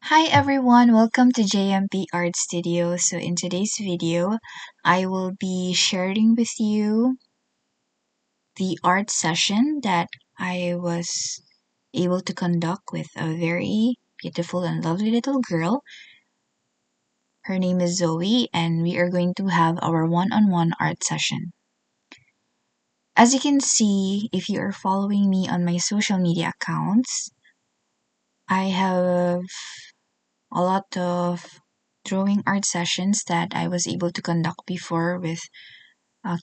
Hi everyone, welcome to JMP Art Studio. So in today's video, I will be sharing with you the art session that I was able to conduct with a very beautiful and lovely little girl. Her name is Zoe and we are going to have our one-on-one art session. As you can see, if you are following me on my social media accounts, I have a lot of drawing art sessions that I was able to conduct before with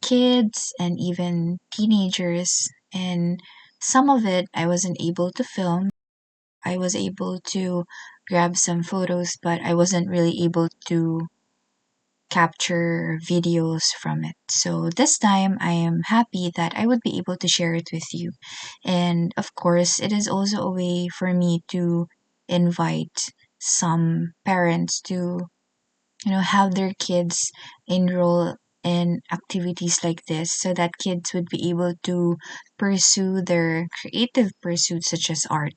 kids and even teenagers. And some of it I wasn't able to film. I was able to grab some photos, but I wasn't really able to capture videos from it. So this time I am happy that I would be able to share it with you. And of course, it is also a way for me to invite some parents to have their kids enroll in activities like this so that kids would be able to pursue their creative pursuits such as art.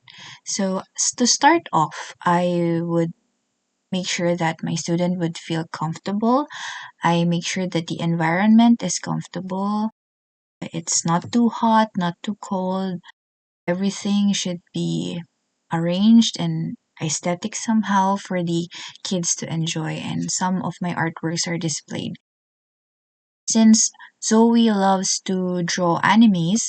So to start off, I would make sure that my student would feel comfortable. I make sure that the environment is comfortable. It's not too hot, not too cold. Everything should be arranged and aesthetic somehow for the kids to enjoy, and some of my artworks are displayed. Since Zoe loves to draw animes,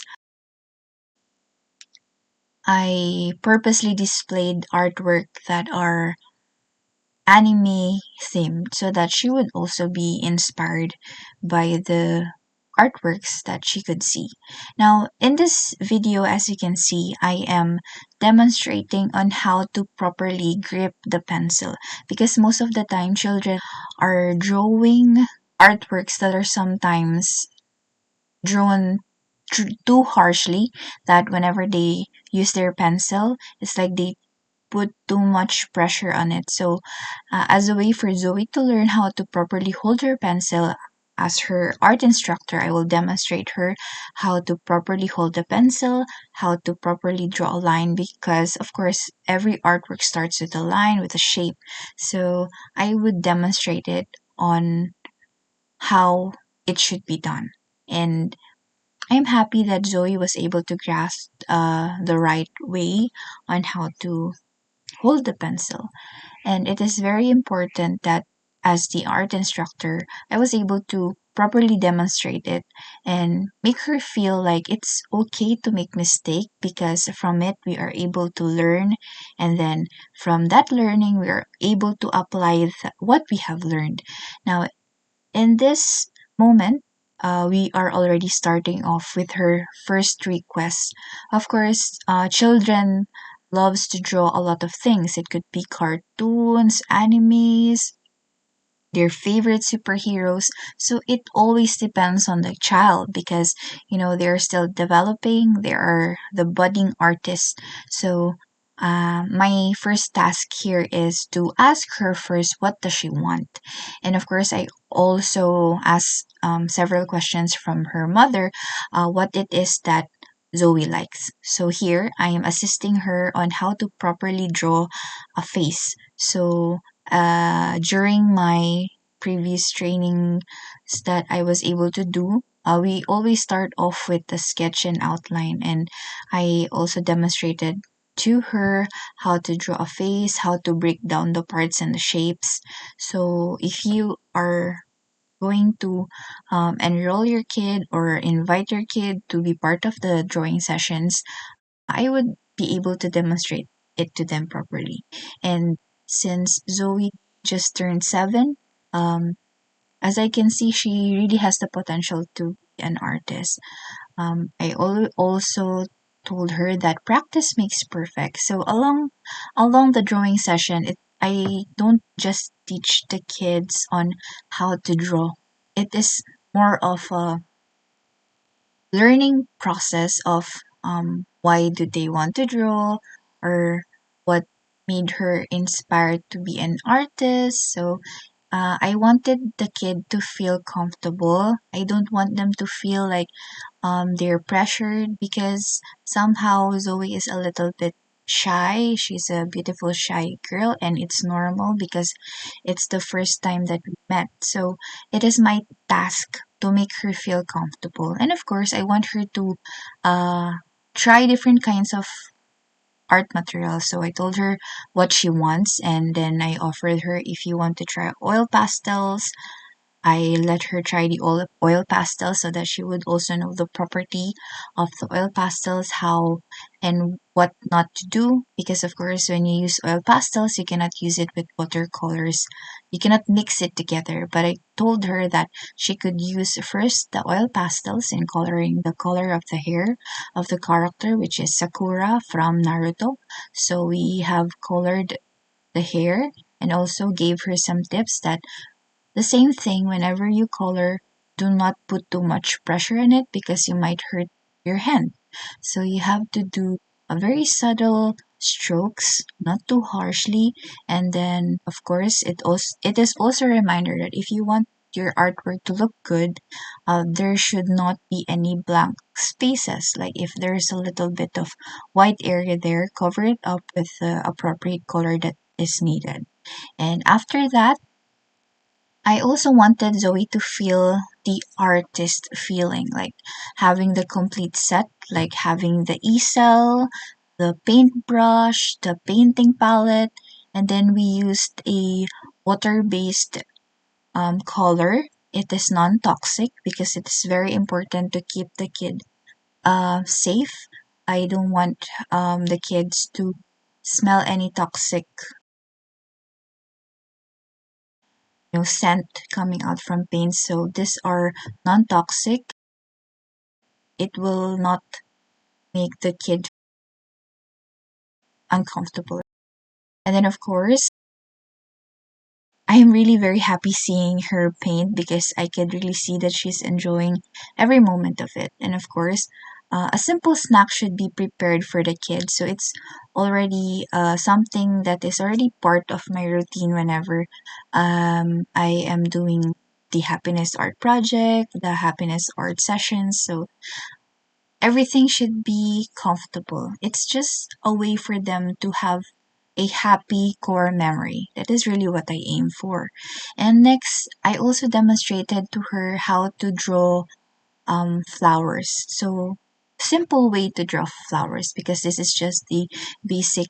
I purposely displayed artwork that are anime themed so that she would also be inspired by the artworks that she could see. Now, in this video, as you can see, I am demonstrating on how to properly grip the pencil because most of the time children are drawing artworks that are sometimes drawn too harshly, that whenever they use their pencil, it's like they put too much pressure on it. So, as a way for Zoe to learn how to properly hold her pencil, as her art instructor, I will demonstrate her how to properly hold the pencil, how to properly draw a line, because, of course, every artwork starts with a line, with a shape. So, I would demonstrate it on how it should be done. And I'm happy that Zoe was able to grasp the right way on how to hold the pencil. And it is very important that as the art instructor, I was able to properly demonstrate it and make her feel like it's okay to make mistake, because from it we are able to learn, and then from that learning we are able to apply what we have learned. Now, in this moment, we are already starting off with her first request. Of course, children loves to draw a lot of things. It could be cartoons, animes, their favorite superheroes. So it always depends on the child because they're still developing. They are the budding artists. So my first task here is to ask her first what does she want, and of course I also ask several questions from her mother, what it is that Zoe likes. So here I am assisting her on how to properly draw a face. So during my previous trainings that I was able to do, we always start off with the sketch and outline, and I also demonstrated to her how to draw a face, how to break down the parts and the shapes. So if you are going to enroll your kid or invite your kid to be part of the drawing sessions, I would be able to demonstrate it to them properly. And since Zoe just turned 7, as I can see, she really has the potential to be an artist. I also told her that practice makes perfect. So along the drawing session, I don't just teach the kids on how to draw. It is more of a learning process of why do they want to draw, or what made her inspired to be an artist. So I wanted the kid to feel comfortable. I don't want them to feel like they're pressured, because somehow Zoe is a little bit shy. She's a beautiful, shy girl, and it's normal because it's the first time that we met. So it is my task to make her feel comfortable. And of course, I want her to uh, try different kinds of art materials. So I told her what she wants, and then I offered her if you want to try oil pastels, I let her try the oil pastel so that she would also know the property of the oil pastels, how and what not to do. Because, of course, when you use oil pastels, you cannot use it with watercolors. You cannot mix it together. But I told her that she could use first the oil pastels in coloring the color of the hair of the character, which is Sakura from Naruto. So we have colored the hair and also gave her some tips that the same thing whenever you color, do not put too much pressure on it because you might hurt your hand. So you have to do a very subtle strokes, not too harshly, and then of course it is also a reminder that if you want your artwork to look good, there should not be any blank spaces. Like if there's a little bit of white area there, cover it up with the appropriate color that is needed. And after that, I also wanted Zoe to feel the artist feeling, like having the complete set, like having the easel, the paintbrush, the painting palette, and then we used a water-based color. It is non-toxic because it is very important to keep the kid safe. I don't want the kids to smell any toxic scent coming out from paint. So these are non-toxic. It will not make the kid uncomfortable. And then of course, I am really very happy seeing her paint because I could really see that she's enjoying every moment of it. And of course, a simple snack should be prepared for the kids. So it's already something that is already part of my routine whenever I am doing the happiness art project, the happiness art sessions. So everything should be comfortable. It's just a way for them to have a happy core memory. That is really what I aim for. And next, I also demonstrated to her how to draw flowers. So simple way to draw flowers because this is just the basic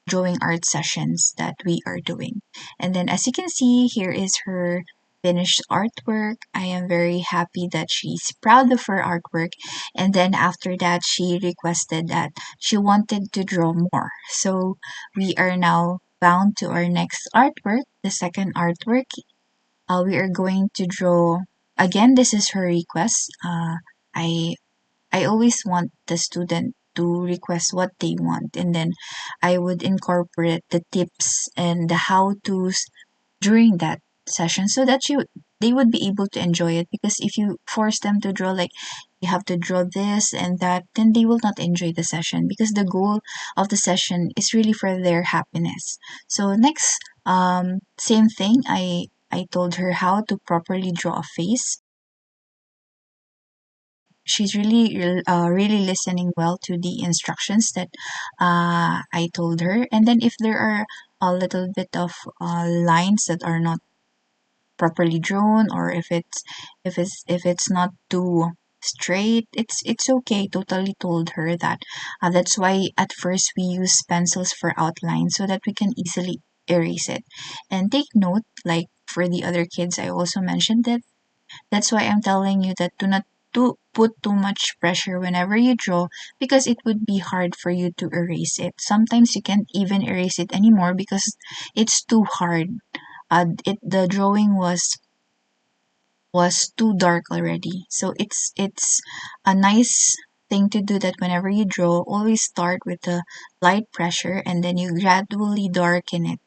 drawing art sessions that we are doing. And then as you can see, here is her finished artwork. I am very happy that she's proud of her artwork. And then after that, she requested that she wanted to draw more. So we are now bound to our next artwork, the second artwork. We are going to draw again. This is her request. I I always want the student to request what they want, and then I would incorporate the tips and the how to's during that session so that they would be able to enjoy it. Because if you force them to draw, like you have to draw this and that, then they will not enjoy the session because the goal of the session is really for their happiness. So next, same thing. I told her how to properly draw a face. She's really listening well to the instructions that I told her. And then if there are a little bit of lines that are not properly drawn, or if it's not too straight, it's okay. Totally told her that. That's why at first we use pencils for outline so that we can easily erase it. And take note, like for the other kids, I also mentioned that that's why I'm telling you that do not to put too much pressure whenever you draw because it would be hard for you to erase it. Sometimes you can't even erase it anymore because it's too hard. The drawing was too dark already. So it's a nice thing to do that whenever you draw, always start with the light pressure and then you gradually darken it.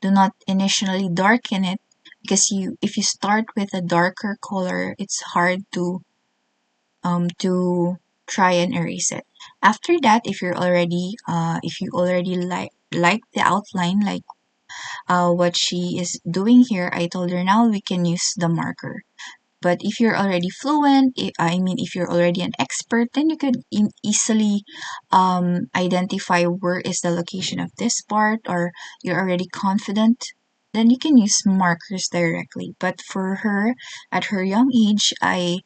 Do not initially darken it because you if you start with a darker color, it's hard to try and erase it. After that, if you already like the outline, like what she is doing here, I told her now we can use the marker. But if you're already fluent, if you're already an expert, then you could easily identify where is the location of this part, or you're already confident, then you can use markers directly. But for her, at her young age, I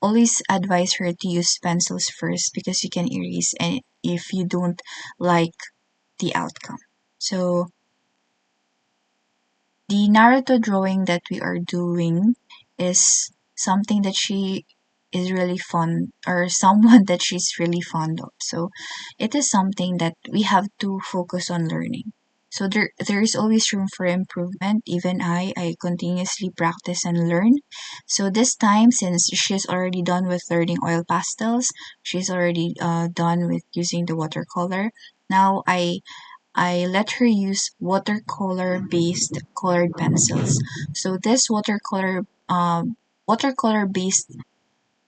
always advise her to use pencils first because you can erase and if you don't like the outcome. So the Naruto drawing that we are doing is something that she is really fond, or someone that she's really fond of. So it is something that we have to focus on learning. So there is always room for improvement. Even I continuously practice and learn. So this time, since she's already done with learning oil pastels, she's already done with using the watercolor. Now I let her use watercolor based colored pencils. So this watercolor based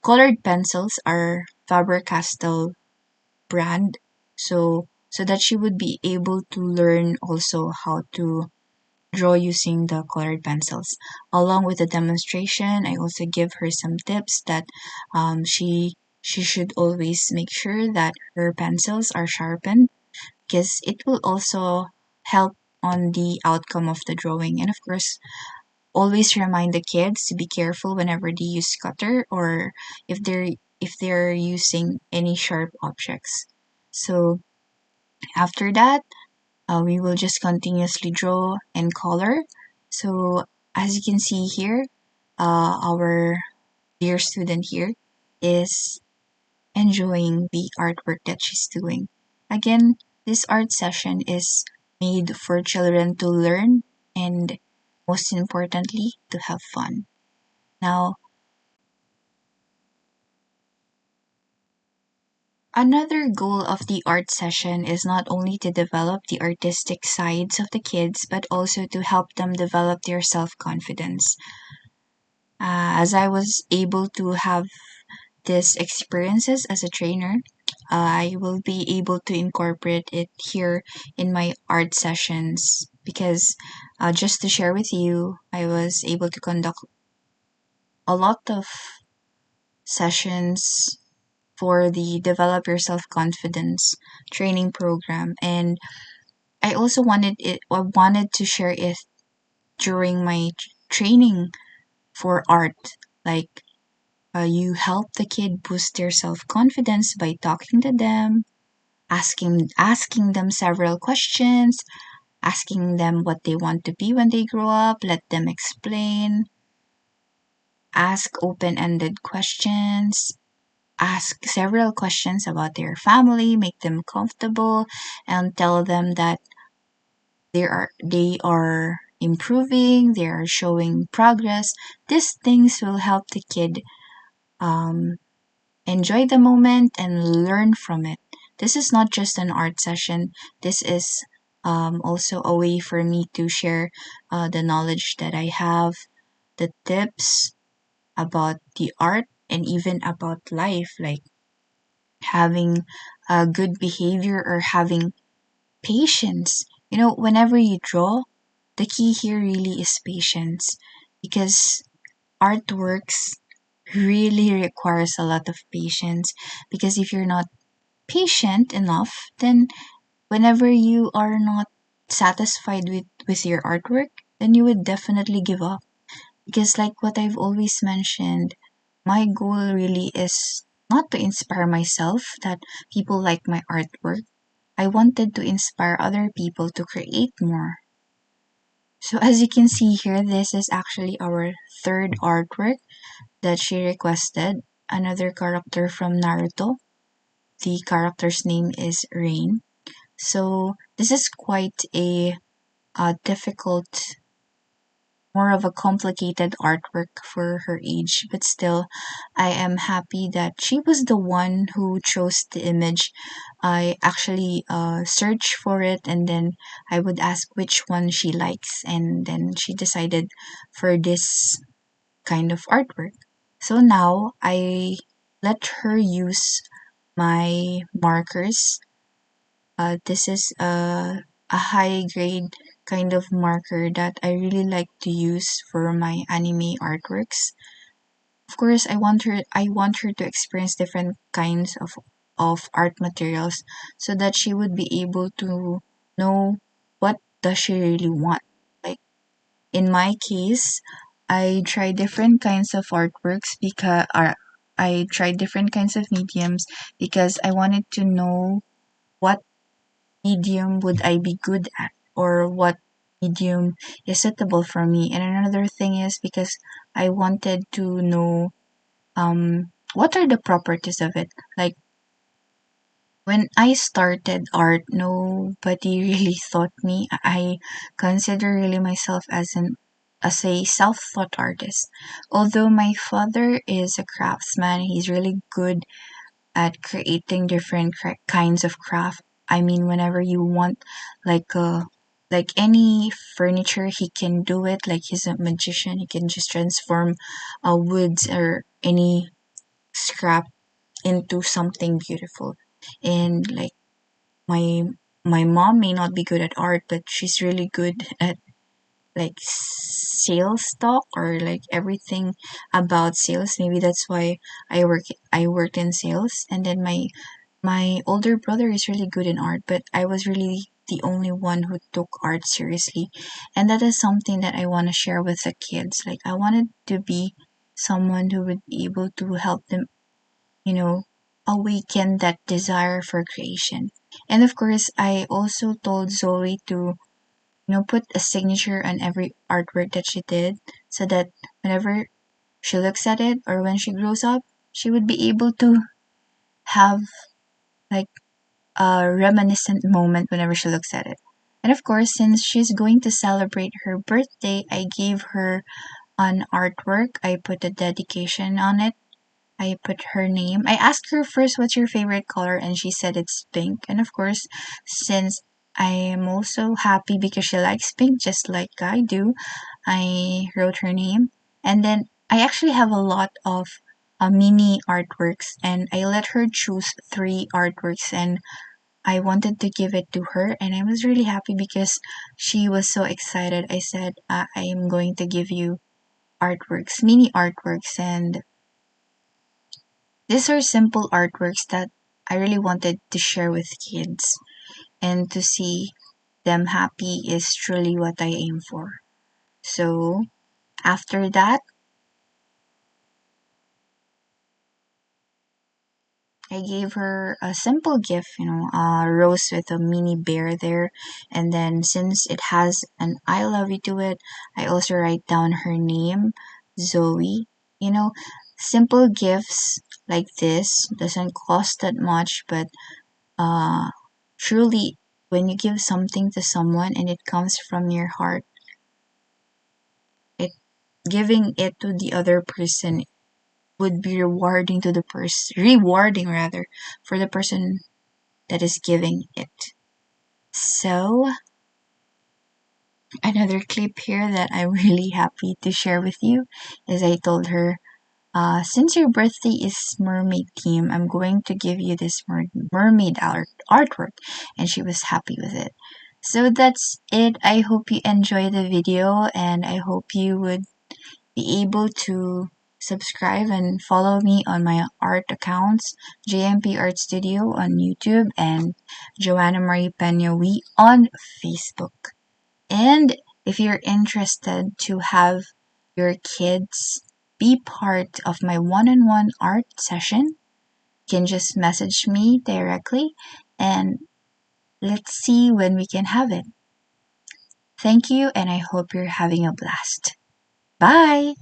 colored pencils are Faber-Castell brand. So that she would be able to learn also how to draw using the colored pencils. Along with the demonstration, I also give her some tips that she should always make sure that her pencils are sharpened because it will also help on the outcome of the drawing. And of course, always remind the kids to be careful whenever they use cutter or if they're using any sharp objects. So after that, we will just continuously draw and color. So as you can see here, our dear student here is enjoying the artwork that she's doing. Again, this art session is made for children to learn and most importantly, to have fun. Now, another goal of the art session is not only to develop the artistic sides of the kids, but also to help them develop their self confidence. As I was able to have these experiences as a trainer, I will be able to incorporate it here in my art sessions because just to share with you, I was able to conduct a lot of sessions for the Develop Your Self Confidence training program, and I wanted to share it during my training for art, like you help the kid boost their self confidence by talking to them, asking them several questions, asking them what they want to be when they grow up, let them explain, ask open-ended questions, ask several questions about their family, make them comfortable, and tell them that they are improving, they are showing progress. These things will help the kid um, enjoy the moment and learn from it. This is not just an art session. This is also a way for me to share the knowledge that I have, the tips about the art, and even about life, like having a good behavior or having patience. Whenever you draw, the key here really is patience because artworks really requires a lot of patience because if you're not patient enough, then whenever you are not satisfied with your artwork, then you would definitely give up. Because like what I've always mentioned, my goal really is not to inspire myself that people like my artwork. I wanted to inspire other people to create more. So as you can see here, this is actually our third artwork that she requested. Another character from Naruto. The character's name is Rain. So this is quite a difficult, more of a complicated artwork for her age, but still, I am happy that she was the one who chose the image. I actually searched for it and then I would ask which one she likes, and then she decided for this kind of artwork. So now I let her use my markers. This is a high grade kind of marker that I really like to use for my anime artworks. of course, I want her to experience different kinds of art materials so that she would be able to know what does she really want. Like in my case, I tried different kinds of artworks because I tried different kinds of mediums because I wanted to know what medium would I be good at, or what medium is suitable for me. And another thing is because I wanted to know what are the properties of it. Like when I started art, nobody really thought me. I consider really myself as a self-taught artist. Although my father is a craftsman, he's really good at creating different kinds of craft. I mean, whenever you want like any furniture, he can do it. Like he's a magician. He can just transform woods or any scrap into something beautiful. And like my my mom may not be good at art, but she's really good at like sales talk or like everything about sales. Maybe that's why I worked in sales. And then my older brother is really good in art, but I was really the only one who took art seriously. And that is something that I want to share with the kids. Like I wanted to be someone who would be able to help them, you know, awaken that desire for creation. And of course, I also told Zoe to, put a signature on every artwork that she did so that whenever she looks at it or when she grows up, she would be able to have like a reminiscent moment whenever she looks at it. And of course, since she's going to celebrate her birthday, I gave her an artwork. I put a dedication on it. I put her name. I asked her first, what's your favorite color? And she said it's pink. And of course, since I am also happy because she likes pink just like I do, I wrote her name. And then I actually have a lot of mini artworks, and I let her choose three artworks, and I wanted to give it to her. And I was really happy because she was so excited. I said, I am going to give you artworks, mini artworks, and these are simple artworks that I really wanted to share with kids, and to see them happy is truly what I aim for. So, after that, I gave her a simple gift, a rose with a mini bear there. And then, since it has an I love you to it, I also write down her name, Zoe. You know, simple gifts like this doesn't cost that much, but uh, truly, when you give something to someone and it comes from your heart, it giving it to the other person would be rewarding rather for the person that is giving it. So another clip here that I'm really happy to share with you is I told her, since your birthday is mermaid theme, I'm going to give you this mermaid artwork. And she was happy with it. So that's it. I hope you enjoy the video, and I hope you would be able to subscribe and follow me on my art accounts, JMP Art Studio on YouTube and Joanna Marie Pena on Facebook. And if you're interested to have your kids be part of my one-on-one art session, you can just message me directly, and let's see when we can have it. Thank you, and I hope you're having a blast. Bye!